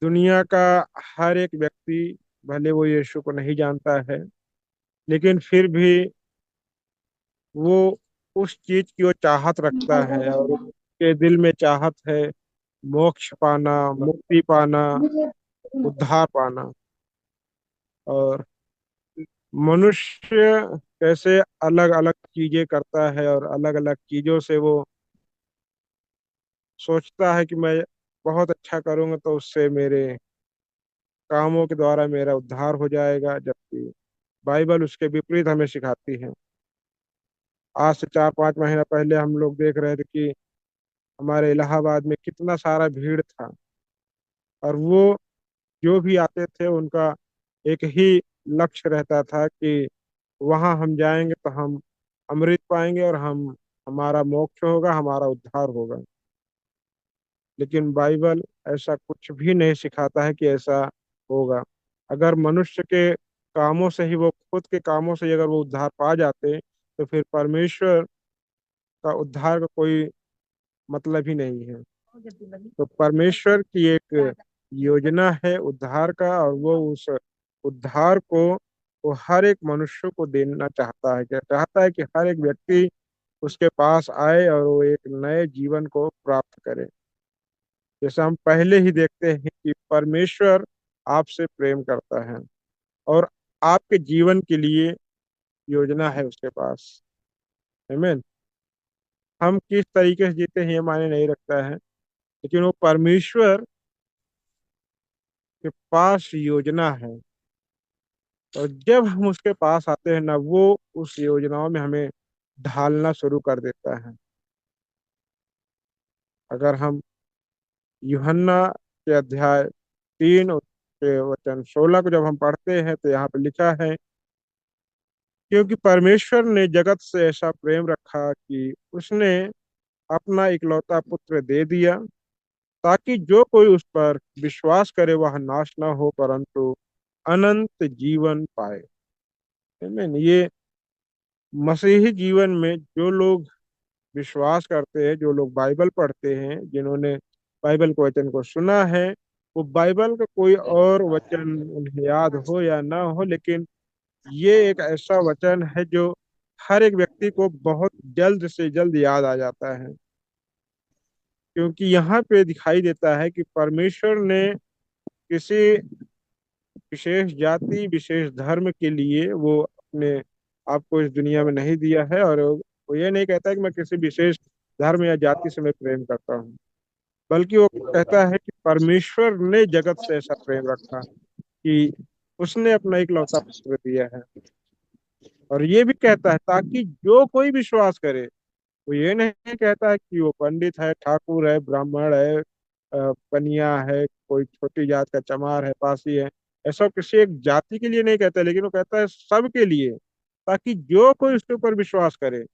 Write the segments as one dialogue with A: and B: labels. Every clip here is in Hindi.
A: दुनिया का हर एक व्यक्ति, भले वो यीशु को नहीं जानता है, लेकिन फिर भी वो उस चीज की वो चाहत रखता है, और उसके दिल में चाहत है मोक्ष पाना, मुक्ति पाना, उद्धार पाना। और मनुष्य कैसे अलग अलग चीजें करता है और अलग अलग चीजों से वो सोचता है कि मैं बहुत अच्छा करूंगा तो उससे मेरे कामों के द्वारा मेरा उद्धार हो जाएगा, जबकि बाइबल उसके विपरीत हमें सिखाती है। आज से 4-5 महीना पहले हम लोग देख रहे थे कि हमारे इलाहाबाद में कितना सारा भीड़ था, और वो जो भी आते थे उनका एक ही लक्ष्य रहता था कि वहां हम जाएंगे तो हम अमृत पाएंगे, और हम हमारा मोक्ष होगा, हमारा उद्धार होगा। लेकिन बाइबल ऐसा कुछ भी नहीं सिखाता है कि ऐसा होगा। अगर मनुष्य के कामों से ही वो खुद के कामों से ही अगर वो उद्धार पा जाते, तो फिर परमेश्वर का उद्धार का कोई मतलब ही नहीं है। तो परमेश्वर की एक योजना है उद्धार का, और वो उस उद्धार को वो हर एक मनुष्य को देना चाहता है। क्या चाहता है कि हर एक व्यक्ति उसके पास आए और वो एक नए जीवन को प्राप्त करे। जैसे हम पहले ही देखते हैं कि परमेश्वर आपसे प्रेम करता है, और आपके जीवन के लिए योजना है उसके पास। आमीन। हम किस तरीके से जीते हैं ये मायने नहीं रखता है, लेकिन वो परमेश्वर के पास योजना है। और जब हम उसके पास आते हैं ना, वो उस योजनाओं में हमें ढालना शुरू कर देता है। अगर हम यूहन्ना के अध्याय 3 के वचन 16 को जब हम पढ़ते हैं, तो यहाँ पे लिखा है, क्योंकि परमेश्वर ने जगत से ऐसा प्रेम रखा कि उसने अपना इकलौता पुत्र दे दिया, ताकि जो कोई उस पर विश्वास करे वह नाश ना हो परंतु अनंत जीवन पाए। आमीन। ये मसीही जीवन में जो लोग विश्वास करते हैं, जो लोग बाइबल पढ़ते हैं, जिन्होंने बाइबल के वचन को सुना है, वो बाइबल का कोई और वचन उन्हें याद हो या ना हो, लेकिन ये एक ऐसा वचन है जो हर एक व्यक्ति को बहुत जल्द से जल्द याद आ जाता है। क्योंकि यहाँ पे दिखाई देता है कि परमेश्वर ने किसी विशेष जाति, विशेष धर्म के लिए वो अपने आप को इस दुनिया में नहीं दिया है, और वो ये नहीं कहता है कि मैं किसी विशेष धर्म या जाति से मैं प्रेम करता हूँ, बल्कि वो कहता है कि परमेश्वर ने जगत से ऐसा प्रेम रखा कि उसने अपना इकलौता पुत्र दिया है। और ये भी कहता है ताकि जो कोई विश्वास करे, वो ये नहीं कहता है कि वो पंडित है, ठाकुर है, ब्राह्मण है, पनिया है, कोई छोटी जात का चमार है, पासी है, ऐसा किसी एक जाति के लिए नहीं कहता है, लेकिन वो कहता है सबके लिए, ताकि जो कोई उसके ऊपर विश्वास करे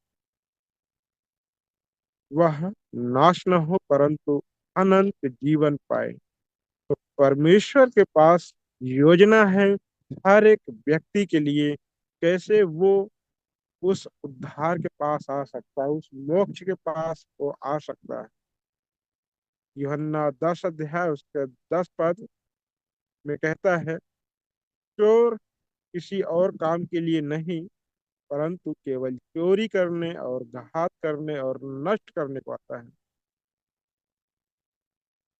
A: वह नाश न हो परंतु अनंत जीवन पाए। तो परमेश्वर के पास योजना है हर एक व्यक्ति के लिए, कैसे वो उस उद्धार के पास आ सकता है, उस मोक्ष के पास वो आ सकता है। यूहन्ना 10 अध्याय उसके 10 पद में कहता है, चोर किसी और काम के लिए नहीं, परंतु केवल चोरी करने और घात करने और नष्ट करने को आता है।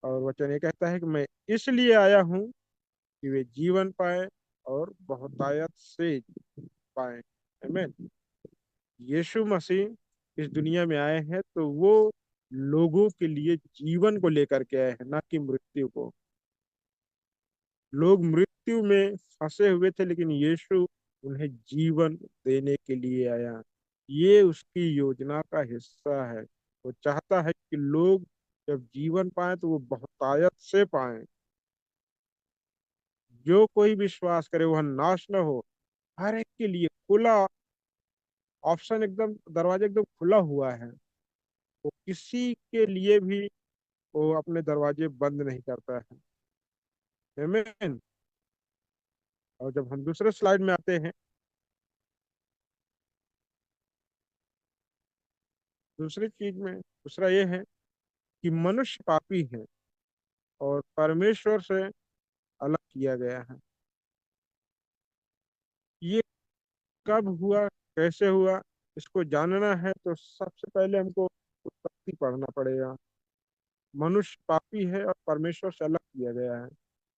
A: और वचन ये कहता है कि मैं इसलिए आया हूँ कि वे जीवन पाए और बहुतायत से पाए। आमीन। यीशु मसीह इस दुनिया में आए हैं तो वो लोगों के लिए जीवन को लेकर के आए हैं, ना कि मृत्यु को। लोग मृत्यु में फंसे हुए थे, लेकिन यीशु उन्हें जीवन देने के लिए आया। ये उसकी योजना का हिस्सा है। वो चाहता है कि लोग जब जीवन पाए तो वो बहुतायत से पाए। जो कोई विश्वास करे वह नाश न हो, हर एक के लिए खुला ऑप्शन, एकदम दरवाजा एकदम खुला हुआ है। वो किसी के लिए भी वो अपने दरवाजे बंद नहीं करता है। आमीन। और जब हम दूसरे स्लाइड में आते हैं, दूसरी चीज में दूसरा ये है कि मनुष्य पापी है, और परमेश्वर से अलग किया गया है। ये कब हुआ, कैसे हुआ, इसको जानना है तो सबसे पहले हमको उत्पत्ति पढ़ना पड़ेगा। मनुष्य पापी है और परमेश्वर से अलग किया गया है।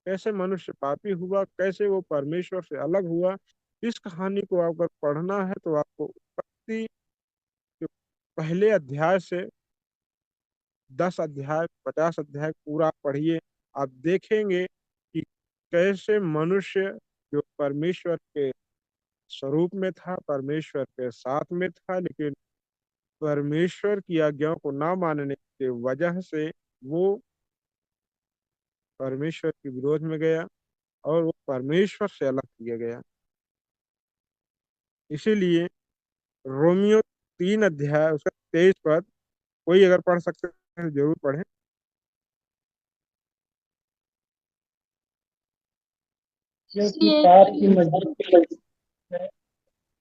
A: कैसे मनुष्य पापी हुआ, कैसे वो परमेश्वर से अलग हुआ, इस कहानी को अगर पढ़ना है तो आपको उत्पत्ति के पहले अध्याय से 10 अध्याय, 50 अध्याय पूरा आप पढ़िए। आप देखेंगे कि कैसे मनुष्य जो परमेश्वर के स्वरूप में था, परमेश्वर के साथ में था, लेकिन परमेश्वर की आज्ञाओं को ना मानने के वजह से वो परमेश्वर के विरोध में गया और वो परमेश्वर से अलग किया गया। इसीलिए रोमियो 3 अध्याय उसका 23 पद, कोई अगर पढ़ सकते हैं तो जरूर पढ़े।
B: क्योंकि पाप की मजबूरी है,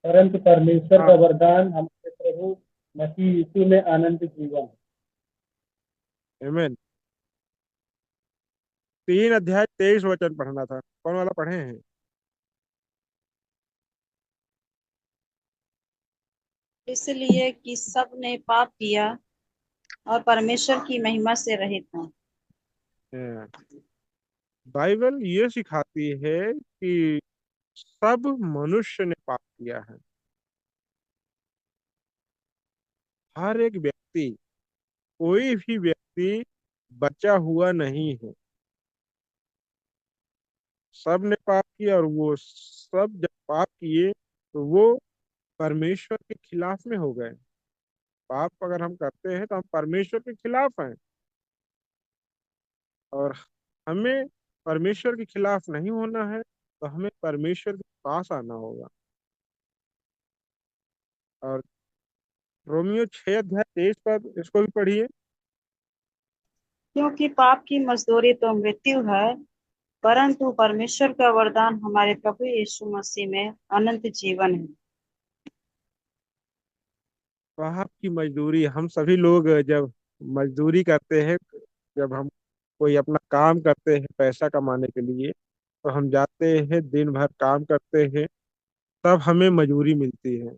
B: परंतु परमेश्वर
A: हाँ,
B: का वरदान हमारे प्रभु मसीह यीशु में अनंत जीवन।
A: आमीन। 3 अध्याय 23 वचन पढ़ना था, कौन वाला पढ़े हैं?
C: इसलिए कि सब ने पाप किया और परमेश्वर की महिमा से रहित हैं।
A: हाँ, बाइबल ये सिखाती है कि सब मनुष्य ने पाप किया है। हर एक व्यक्ति, कोई भी व्यक्ति बचा हुआ नहीं है। सब ने पाप किया और वो सब जब पाप किए तो वो परमेश्वर के खिलाफ में हो गए। पाप अगर हम करते हैं तो हम परमेश्वर के खिलाफ हैं, और हमें परमेश्वर के खिलाफ नहीं होना है तो हमें परमेश्वर के पास आना होगा। और रोमियो 6 अध्याय 23 पद, इसको भी पढ़िए।
C: क्योंकि पाप की मजदूरी तो मृत्यु है, परंतु परमेश्वर का वरदान हमारे प्रभु यीशु मसीह में अनंत जीवन है।
A: पाप की मजदूरी, हम सभी लोग जब मजदूरी करते हैं, जब हम कोई अपना काम करते हैं पैसा कमाने के लिए, तो हम जाते हैं दिन भर काम करते हैं, तब हमें मजदूरी मिलती है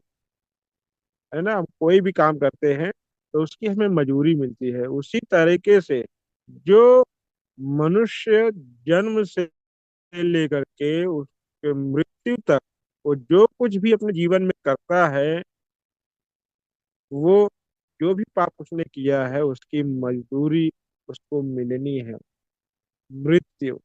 A: ना। हम कोई भी काम करते हैं तो उसकी हमें मजदूरी मिलती है। उसी तरीके से जो मनुष्य जन्म से लेकर के उसके मृत्यु तक वो जो कुछ भी अपने जीवन में करता है, वो जो भी पाप उसने किया है उसकी मजदूरी उसको मिलनी है, मृत्यु।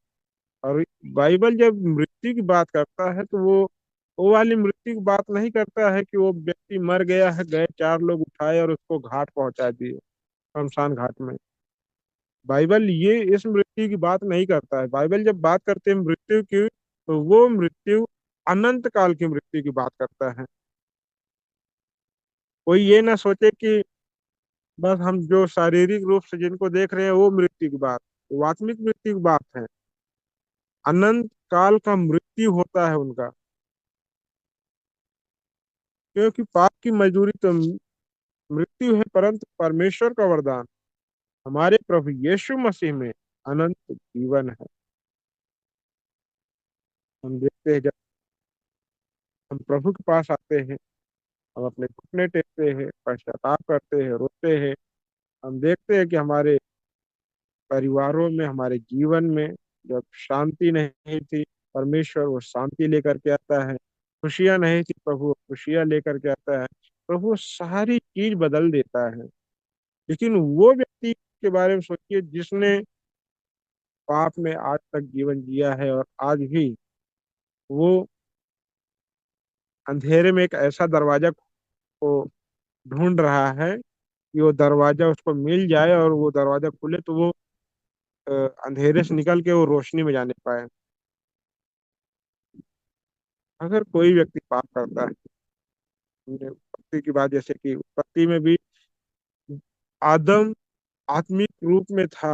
A: और बाइबल जब मृत्यु की बात करता है तो वो वाली मृत्यु की बात नहीं करता है कि वो व्यक्ति मर गया है, गए 4 लोग उठाए और उसको घाट पहुंचा दिए, शमशान घाट में। बाइबल ये इस मृत्यु की बात नहीं करता है। बाइबल जब बात करते हैं मृत्यु की, तो वो मृत्यु अनंत काल की मृत्यु की बात करता है। कोई ये ना सोचे कि बस हम जो शारीरिक रूप से जिनको देख रहे हैं वो मृत्यु की बात, वो आत्मिक मृत्यु की बात है। अनंत काल का मृत्यु होता है उनका। क्योंकि पाप की मजदूरी तो मृत्यु है, परंतु परमेश्वर का वरदान हमारे प्रभु यीशु मसीह में अनंत जीवन है। हम देखते हैं जब हम प्रभु के पास आते हैं, हम अपने घुटने टेकते हैं, पश्चाताप करते हैं, रोते हैं, हम देखते हैं कि हमारे परिवारों में, हमारे जीवन में जब शांति नहीं थी, परमेश्वर वो शांति लेकर के आता है। खुशियां नहीं थी, प्रभु खुशियां लेकर के आता है। प्रभु सारी चीज बदल देता है। लेकिन वो व्यक्ति के बारे में सोचिए जिसने पाप में आज तक जीवन जिया है और आज भी वो अंधेरे में एक ऐसा दरवाजा को ढूंढ रहा है कि वो दरवाजा उसको मिल जाए और वो दरवाजा खुले तो वो अ, अंधेरे से निकल के वो रोशनी में जाने पाए। अगर कोई व्यक्ति पाप करता है, हमने उत्पत्ति की बात जैसे कि उत्पत्ति में भी आदम आत्मिक रूप में था,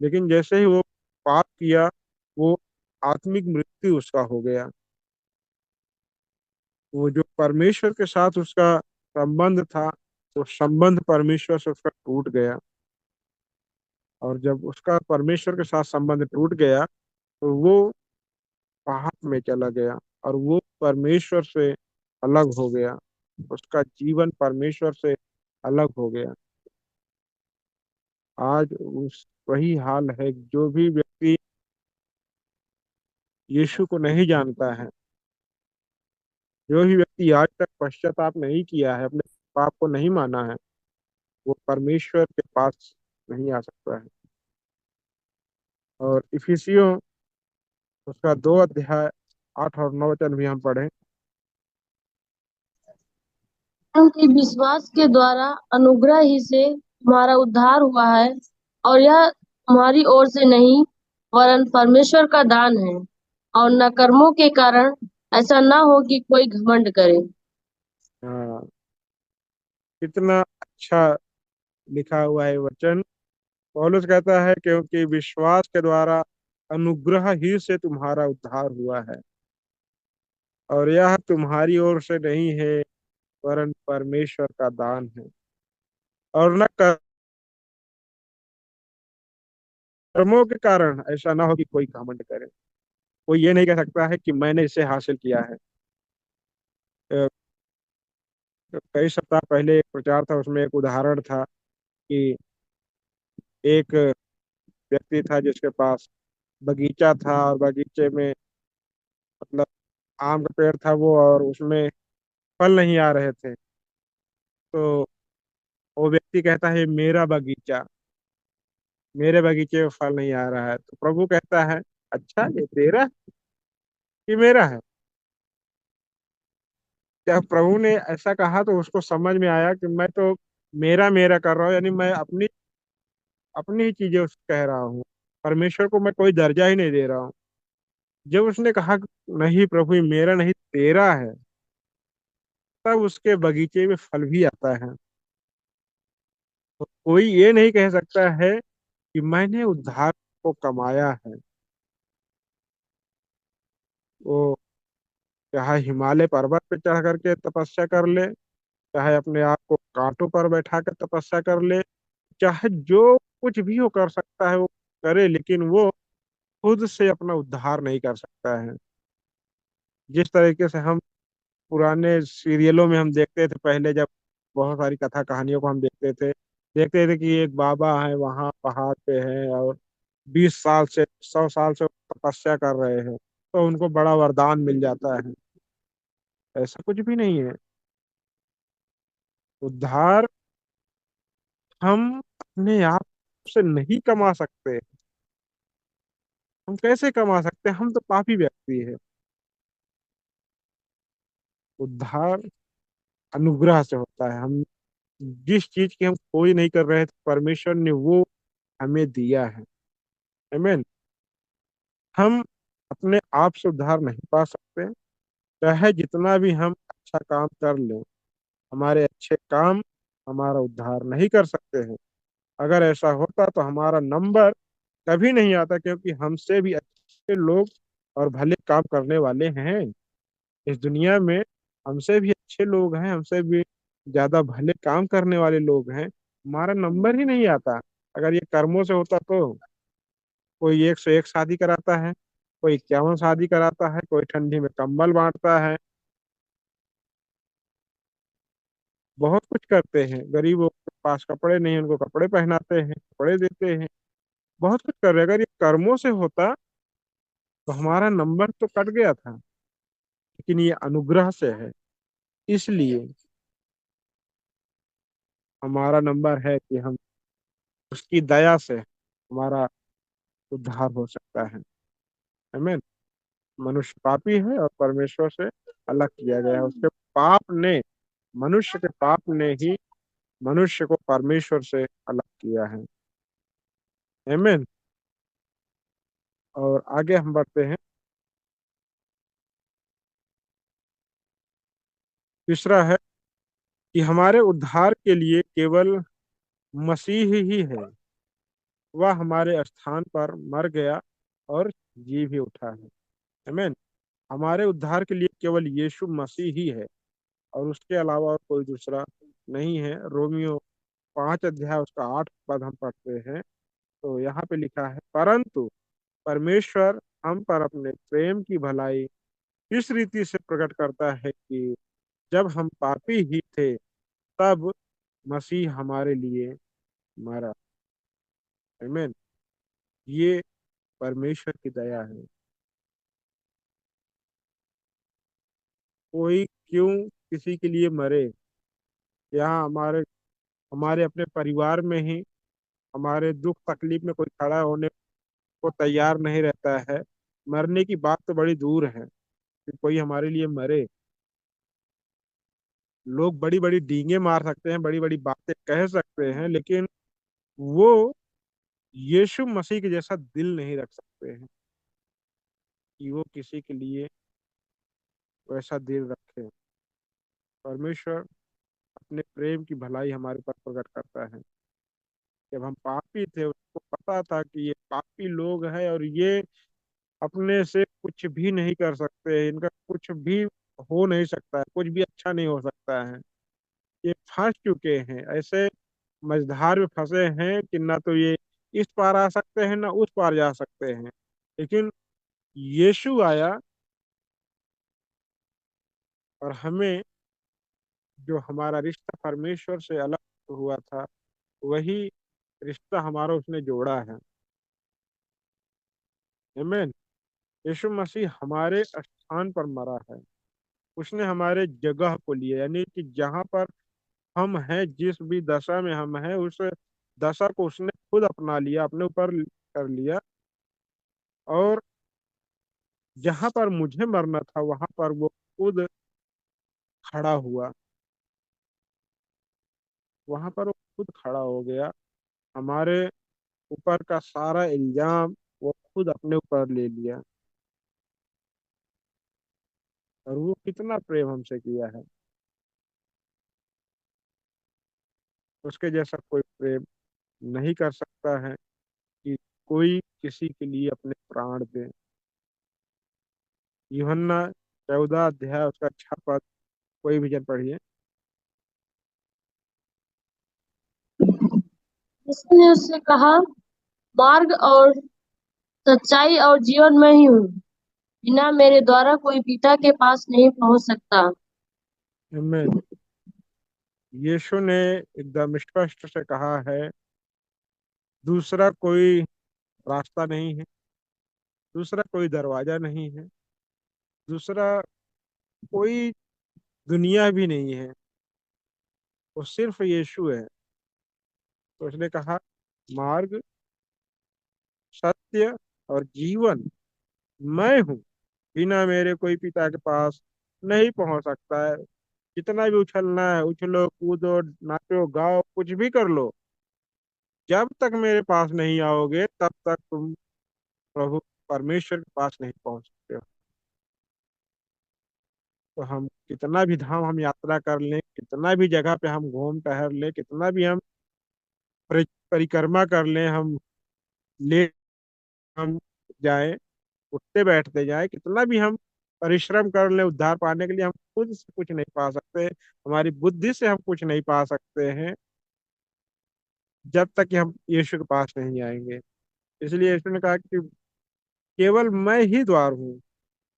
A: लेकिन जैसे ही वो पाप किया, वो आत्मिक मृत्यु उसका हो गया। वो जो परमेश्वर के साथ उसका संबंध था, वो संबंध परमेश्वर से उसका टूट गया। और जब उसका परमेश्वर के साथ संबंध टूट गया तो वो पाप में चला गया और वो परमेश्वर से अलग हो गया। उसका जीवन परमेश्वर से अलग हो गया। आज उस वही हाल है। जो भी व्यक्ति यीशु को नहीं जानता है, जो भी व्यक्ति आज तक पश्चाताप नहीं किया है, अपने पाप को नहीं माना है, वो परमेश्वर के पास नहीं आ सकता है। और इफिसियों उसका 2 अध्याय 8 और 9 वचन भी हम पढ़े।
D: क्योंकि विश्वास के द्वारा अनुग्रह ही से तुम्हारा उद्धार हुआ है, और यह तुम्हारी ओर से नहीं, वरन परमेश्वर का दान है, और न कर्मों के कारण, ऐसा न हो कि कोई घमंड करे।
A: हाँ, कितना अच्छा लिखा हुआ है वचन। पौलुस कहता है क्योंकि विश्वास के द्वारा अनुग्रह ही से तुम्हारा उद्धार हुआ है, और यह तुम्हारी ओर से नहीं है, वरन परमेश्वर का दान है। और न कर्मों के कारण, ऐसा ना हो कि कोई घमंड करे। कोई ये नहीं कह सकता है कि मैंने इसे हासिल किया है। अ, कई सप्ताह पहले एक प्रचार था, उसमें एक उदाहरण था कि एक व्यक्ति था जिसके पास बगीचा था, और बगीचे में मतलब आम का पेड़ था वो, और उसमें फल नहीं आ रहे थे। तो वो व्यक्ति कहता है मेरा बगीचा, मेरे बगीचे में फल नहीं आ रहा है। तो प्रभु कहता है अच्छा ये तेरा कि मेरा है। जब प्रभु ने ऐसा कहा तो उसको समझ में आया कि मैं तो मेरा मेरा कर रहा हूँ, यानी मैं अपनी अपनी ही चीजें उसको कह रहा हूँ। परमेश्वर को मैं कोई दर्जा ही नहीं दे रहा हूँ। जब उसने कहा कि नहीं प्रभु ये मेरा नहीं तेरा है, तब उसके बगीचे में फल भी आता है। तो कोई ये नहीं कह सकता है कि मैंने उद्धार को कमाया है। वो चाहे हिमालय पर्वत पे चढ़ करके तपस्या कर ले, चाहे अपने आप को कांटों पर बैठा कर तपस्या कर ले, चाहे जो कुछ भी वो कर सकता है वो करे, लेकिन वो खुद से अपना उद्धार नहीं कर सकता है। जिस तरीके से हम पुराने सीरियलों में हम देखते थे पहले, जब बहुत सारी कथा कहानियों को हम देखते थे कि एक बाबा है वहाँ पहाड़ पे है, और 20 साल से 100 साल से तपस्या कर रहे हैं, तो उनको बड़ा वरदान मिल जाता है। ऐसा कुछ भी नहीं है। उद्धार हम अपने आप से नहीं कमा सकते। हम कैसे कमा सकते हैं? हम तो पापी व्यक्ति है। उद्धार अनुग्रह से होता है। हम जिस चीज की हम खोज नहीं कर रहे थे, परमेश्वर ने वो हमें दिया है। आमीन। हम अपने आप से उद्धार नहीं पा सकते, चाहे जितना भी हम अच्छा काम कर लें। हमारे अच्छे काम हमारा उद्धार नहीं कर सकते हैं। अगर ऐसा होता तो हमारा नंबर कभी नहीं आता, क्योंकि हमसे भी अच्छे लोग और भले काम करने वाले हैं इस दुनिया में। हमसे भी अच्छे लोग हैं, हमसे भी ज्यादा भले काम करने वाले लोग हैं। हमारा नंबर ही नहीं आता। अगर ये कर्मों से होता तो कोई 101 शादी कराता है, कोई 51 शादी कराता है, कोई ठंडी में कंबल बांटता है, बहुत कुछ करते हैं। गरीबों के पास कपड़े नहीं, उनको कपड़े पहनाते हैं, कपड़े देते हैं, बहुत कुछ कर रहे हैं। अगर ये कर्मों से होता तो हमारा नंबर तो कट गया था, लेकिन ये अनुग्रह से है, इसलिए हमारा नंबर है कि हम उसकी दया से हमारा उद्धार हो सकता है। आमीन। मनुष्य पापी है और परमेश्वर से अलग किया गया है। उसके पाप ने, मनुष्य के पाप ने ही मनुष्य को परमेश्वर से अलग किया है। आमीन। और आगे हम बढ़ते हैं। तीसरा है कि हमारे उद्धार के लिए केवल मसीह ही है। वह हमारे स्थान पर मर गया और जी भी उठा है। आमीन। हमारे उद्धार के लिए केवल यीशु मसीह ही है, और उसके अलावा और कोई दूसरा नहीं है। रोमियो 5 अध्याय उसका 8 पद हम पढ़ते हैं तो यहाँ पे लिखा है, परंतु परमेश्वर हम पर अपने प्रेम की भलाई इस रीति से प्रकट करता है कि जब हम पापी ही थे तब मसीह हमारे लिए मरा। आमीन। ये परमेश्वर की दया है। कोई क्यों किसी के लिए मरे? यहाँ हमारे हमारे अपने परिवार में ही हमारे दुख तकलीफ में कोई खड़ा होने को तैयार नहीं रहता है। मरने की बात तो बड़ी दूर है कि कोई हमारे लिए मरे। लोग बड़ी बड़ी डींगे मार सकते हैं, बड़ी बड़ी बातें कह सकते हैं, लेकिन वो यीशु मसीह के जैसा दिल नहीं रख सकते हैं कि वो किसी के लिए वैसा दिल रखे। परमेश्वर अपने प्रेम की भलाई हमारे पर प्रकट करता है। जब हम पापी थे उसको पता था कि ये पापी लोग हैं और ये अपने से कुछ भी नहीं कर सकते, इनका कुछ भी हो नहीं सकता है, कुछ भी अच्छा नहीं हो सकता है। ये फंस चुके हैं, ऐसे मझधार में फंसे हैं कि ना तो ये इस पार आ सकते हैं ना उस पार जा सकते हैं। लेकिन यीशु आया और हमें, जो हमारा रिश्ता परमेश्वर से अलग हुआ था, वही रिश्ता हमारा उसने जोड़ा है। आमीन। यीशु मसीह हमारे स्थान पर मरा है। उसने हमारे जगह को लिया, यानी कि जहाँ पर हम हैं, जिस भी दशा में हम हैं, उस दशा को उसने खुद अपना लिया, अपने ऊपर कर लिया। और जहाँ पर मुझे मरना था वहां पर वो खुद खड़ा हुआ, वहां पर वो खुद खड़ा हो गया। हमारे ऊपर का सारा इल्जाम वो खुद अपने ऊपर ले लिया। और वो कितना प्रेम हमसे किया है, उसके जैसा कोई प्रेम नहीं कर सकता है कि कोई किसी के लिए अपने प्राण दे। यूहन्ना 14 अध्याय उसका 6 पद, कोई भी जन पढ़िए।
D: उसने उससे कहा, मार्ग और सच्चाई और जीवन मैं ही हूँ। बिना मेरे द्वारा कोई पिता के पास नहीं पहुंच सकता।
A: आमीन। यीशु ने एकदम स्पष्ट से कहा है, दूसरा कोई रास्ता नहीं है, दूसरा कोई दरवाजा नहीं है, दूसरा कोई दुनिया भी नहीं है, वो सिर्फ यीशु है। तो उसने कहा, मार्ग, सत्य और जीवन मैं हूँ। बिना मेरे कोई पिता के पास नहीं पहुंच सकता है। कितना भी उछलना है उछलो, कूदो, नाचो, गाओ, कुछ भी कर लो, जब तक मेरे पास नहीं आओगे तब तक तुम प्रभु परमेश्वर के पास नहीं पहुंच सकते हो। तो हम कितना भी धाम हम यात्रा कर लें, कितना भी जगह पे हम घूम टहर लें, कितना भी हम परिक्रमा कर लें, हम ले हम जाएं, उठते बैठते जाएं, कितना भी हम परिश्रम कर लें उद्धार पाने के लिए, हम खुद से कुछ नहीं पा सकते, हमारी बुद्धि से हम कुछ नहीं पा सकते हैं, जब तक कि हम यीशु के पास नहीं आएंगे। इसलिए यीशु ने कहा कि केवल मैं ही द्वार हूँ,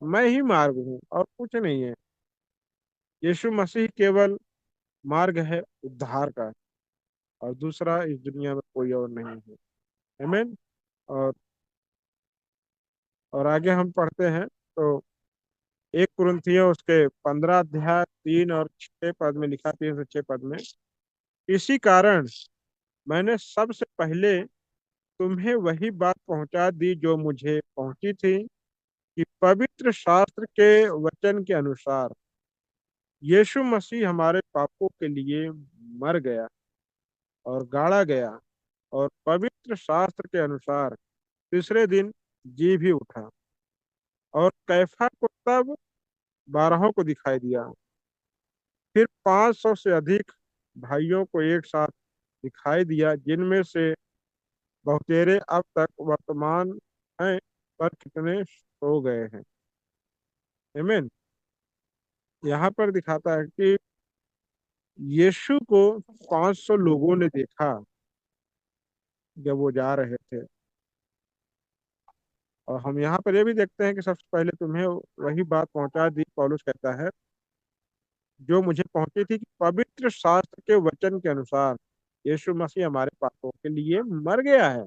A: मैं ही मार्ग हूँ और कुछ नहीं है। यीशु मसीह केवल मार्ग है उद्धार का, और दूसरा इस दुनिया में कोई और नहीं है। आमीन। और आगे हम पढ़ते हैं तो 1 कुरिन्थियों उसके 15 अध्याय 3 और 6 पद में लिखा, 3 से 6 पद में, इसी कारण मैंने सबसे पहले तुम्हें वही बात पहुंचा दी जो मुझे पहुंची थी, कि पवित्र शास्त्र के वचन के अनुसार यीशु मसीह हमारे पापों के लिए मर गया और गाड़ा गया, और पवित्र शास्त्र के अनुसार तीसरे दिन जी भी उठा, और कैफा को तब 12 को दिखाई दिया, फिर 500 से अधिक भाइयों को एक साथ दिखाई दिया, जिनमें से बहुतेरे अब तक वर्तमान हैं, पर कितने सो गए हैं। आमीन। यहाँ पर दिखाता है कि यीशु को 500 लोगों ने देखा, जब वो जा रहे थे। और हम यहाँ पर ये भी देखते हैं कि सबसे पहले तुम्हें वही बात पहुंचा दी, पौलुस कहता है, जो मुझे पहुंची थी कि पवित्र शास्त्र के वचन के अनुसार यीशु मसीह हमारे पापों के लिए मर गया है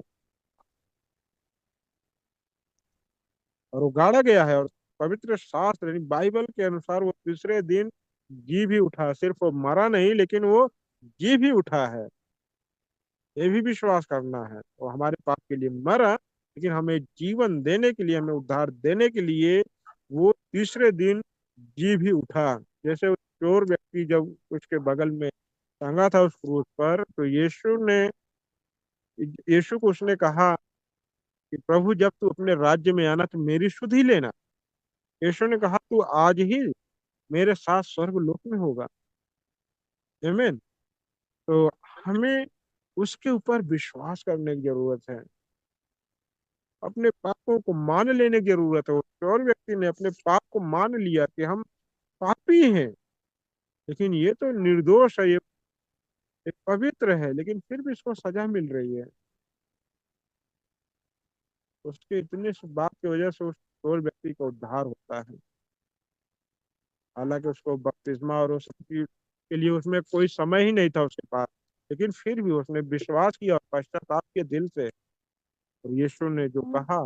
A: और वो गाड़ा गया है, और पवित्र शास्त्र यानी बाइबल के अनुसार वो तीसरे दिन जी भी उठा। सिर्फ वो मरा नहीं, लेकिन वो जी भी उठा है। ये भी विश्वास करना है। वो हमारे पाप के लिए मरा, लेकिन हमें जीवन देने के लिए, हमें उद्धार देने के लिए वो तीसरे दिन जी भी उठा। जैसे वो चोर व्यक्ति जब उसके बगल में टंगा था उस क्रूस पर, तो यीशु को उसने कहा कि प्रभु, जब तू अपने राज्य में आना तो मेरी सुधि लेना। यीशु ने कहा, तू आज ही मेरे साथ स्वर्ग लोक में होगा। आमीन। तो हमें उसके ऊपर विश्वास करने की जरूरत है, अपने पापों को मान लेने की जरूरत है। और व्यक्ति ने अपने पाप को मान लिया कि हम पापी हैं, लेकिन ये तो निर्दोष है, ये पवित्र है, लेकिन फिर भी इसको सजा मिल रही है। उसके इतने से बात की वजह से उस चोर व्यक्ति का उद्धार होता है। हालांकि उसको बपतिस्मा और उस के लिए उसमें कोई समय ही नहीं था उसके पास, लेकिन फिर भी उसने विश्वास किया और पश्चाताप के दिल से, और यीशु ने जो कहा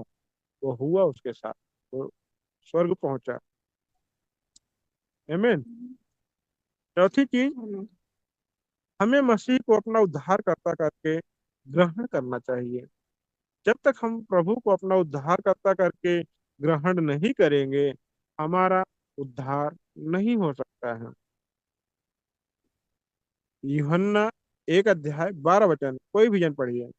A: वो हुआ उसके साथ, वो स्वर्ग पहुंचा। आमीन। चौथी चीज, हमें मसीह को अपना उद्धारकर्ता करके ग्रहण करना चाहिए। जब तक हम प्रभु को अपना उद्धारकर्ता करके ग्रहण नहीं करेंगे, हमारा उद्धार नहीं हो सकता है। यूहन्ना 1 अध्याय 12 वचन, कोई भी जन पढ़िए।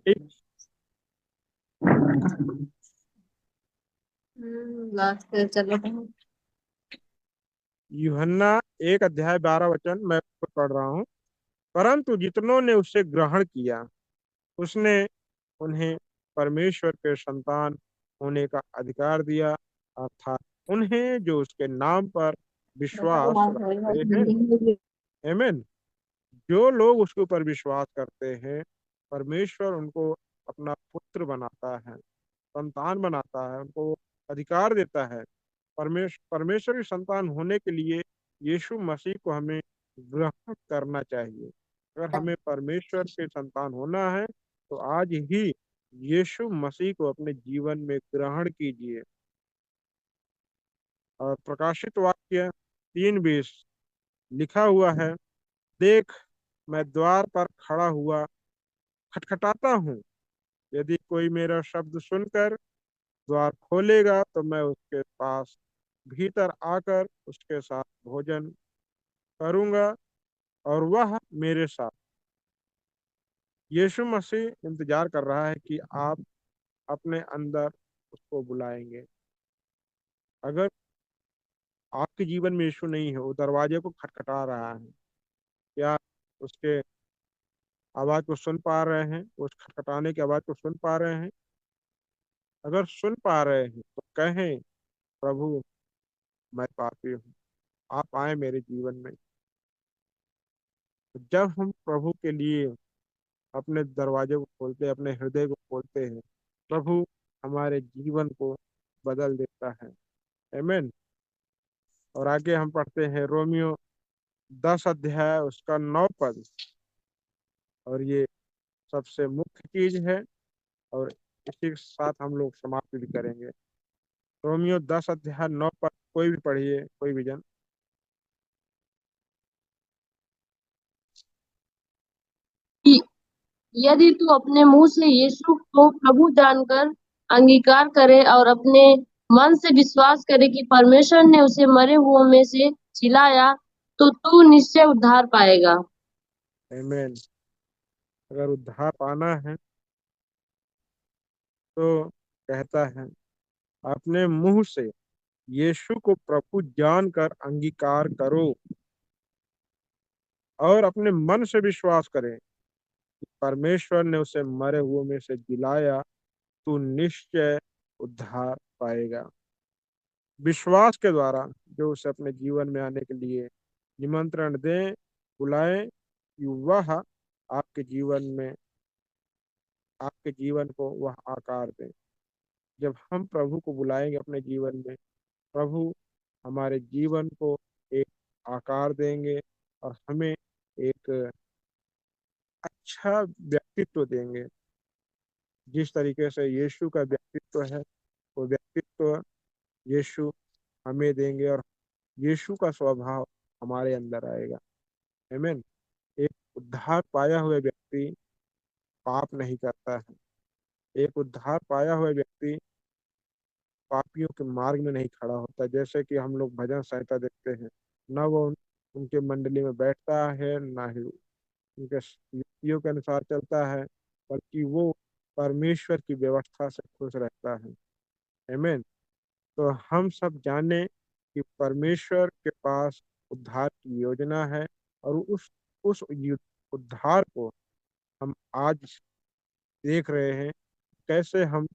A: ठीक।
D: लास्ट चलो।
A: यूहन्ना 1 अध्याय 12 वचन मैं खुद पढ़ रहा हूँ। परंतु जितनों ने उसे ग्रहण किया, उसने उन्हें परमेश्वर के संतान होने का अधिकार दिया, अर्थात उन्हें जो उसके नाम पर विश्वास रखते हैं। आमीन। जो लोग उसके ऊपर विश्वास करते हैं, परमेश्वर उनको अपना पुत्र बनाता है, संतान बनाता है, उनको अधिकार देता है। परमेश्वर की संतान होने के लिए यीशु मसीह को हमें ग्रहण करना चाहिए। अगर हमें परमेश्वर के संतान होना है, तो आज ही यीशु मसीह को अपने जीवन में ग्रहण कीजिए। और प्रकाशित वाक्य 3:20 लिखा हुआ है, देख, मैं द्वार पर खड़ा हुआ खटखटाता हूँ। यदि कोई मेरा शब्द सुनकर द्वार खोलेगा, तो मैं उसके पास भीतर आकर उसके साथ भोजन करूंगा और वह मेरे साथ। यीशु मसीह इंतजार कर रहा है कि आप अपने अंदर उसको बुलाएंगे। अगर आपके जीवन में यीशु नहीं है, वो दरवाजे को खटखटा रहा है, क्या उसके आवाज को सुन पा रहे हैं? उस खटखटाने की आवाज को सुन पा रहे हैं? अगर सुन पा रहे हैं तो कहें, प्रभु, मैं पापी हूँ, आप आए मेरे जीवन में। तो जब हम प्रभु के लिए अपने दरवाजे को खोलते हैं, अपने हृदय को खोलते हैं, प्रभु हमारे जीवन को बदल देता है। आमीन। और आगे हम पढ़ते हैं रोमियो 10 अध्याय उसका 9 पद, और ये सबसे मुख्य चीज है, और इसी के साथ हम लोग समाप्त भी करेंगे। रोमियो 10 अध्याय 9 पद, कोई भी पढ़िए, कोई भी जन।
D: कि यदि तू अपने मुंह से यीशु को प्रभु जानकर अंगीकार करे और अपने मन से विश्वास करे कि परमेश्वर ने उसे मरे हुओं में से जिलाया, तो तू निश्चय उद्धार पाएगा।
A: आमीन। अगर उद्धार पाना है तो कहता है, अपने मुंह से यीशु को प्रभु जानकर अंगीकार करो और अपने मन से विश्वास करें कि परमेश्वर ने उसे मरे हुओं में से जिलाया, तू निश्चय उद्धार पाएगा। विश्वास के द्वारा जो उसे अपने जीवन में आने के लिए निमंत्रण दें, बुलाएं, कि वह आपके जीवन में, आपके जीवन को वह आकार दें। जब हम प्रभु को बुलाएंगे अपने जीवन में, प्रभु हमारे जीवन को एक आकार देंगे और हमें एक अच्छा व्यक्तित्व देंगे। जिस तरीके से यीशु का व्यक्तित्व है, वो व्यक्तित्व यीशु हमें देंगे और यीशु का स्वभाव हमारे अंदर आएगा। आमीन। एक उद्धार पाया हुआ व्यक्ति पाप नहीं करता है। एक उद्धार पाया हुआ व्यक्ति पापियों के मार्ग में नहीं खड़ा होता। जैसे कि हम लोग भजन संहिता देखते हैं, न वो उनके मंडली में बैठता है, ना ही उनके युक्तियों के अनुसार चलता है, बल्कि वो परमेश्वर की व्यवस्था से खुश रहता है। आमीन। तो हम सब जाने कि परमेश्वर के पास उद्धार की योजना है, और उद्धार को हम आज देख रहे हैं। कैसे हम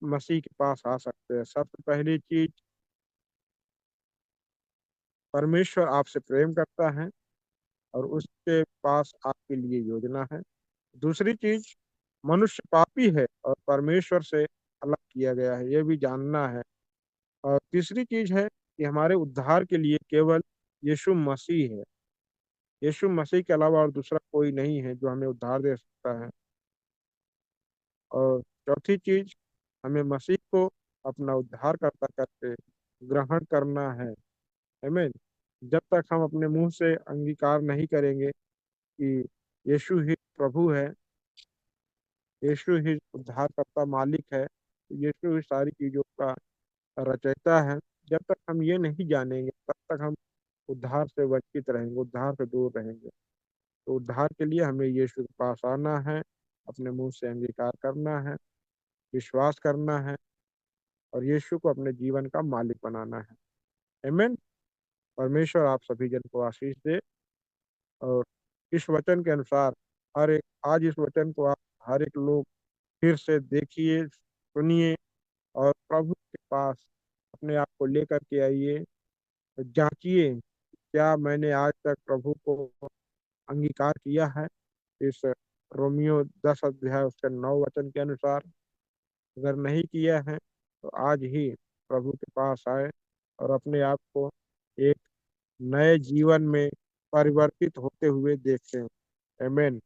A: मसीह के पास आ सकते हैं? सबसे पहली चीज, परमेश्वर आपसे प्रेम करता है और उसके पास आपके लिए योजना है। दूसरी चीज, मनुष्य पापी है और परमेश्वर से अलग किया गया है, ये भी जानना है। और तीसरी चीज है कि हमारे उद्धार के लिए केवल यीशु मसीह है। यीशु मसीह के अलावा और दूसरा कोई नहीं है जो हमें उद्धार दे सकता है। और चौथी चीज, हमें मसीह को अपना उद्धारकर्ता करके ग्रहण करना है। आमीन। जब तक हम अपने मुंह से अंगीकार नहीं करेंगे कि यीशु ही प्रभु है, यीशु ही उद्धारकर्ता मालिक है, यीशु ही सारी चीजों का रचयिता है, जब तक हम ये नहीं जानेंगे तब तक हम उद्धार से वंचित रहेंगे, उद्धार से दूर रहेंगे। तो उद्धार के लिए हमें यीशु के पास आना है, अपने मुंह से अंगीकार करना है, विश्वास करना है और यीशु को अपने जीवन का मालिक बनाना है। आमीन। परमेश्वर आप सभी जन को आशीष दे। और इस वचन के अनुसार हर एक, आज इस वचन को आप हर एक लोग फिर से देखिए, सुनिए और प्रभु के पास अपने आप को लेकर के आइए। जांचिए, क्या मैंने आज तक प्रभु को अंगीकार किया है? इस रोमियो 10 अध्याय उसके 9 वचन के अनुसार अगर नहीं किया है तो आज ही प्रभु के पास आए और अपने आप को एक नए जीवन में परिवर्तित होते हुए देखें। आमीन।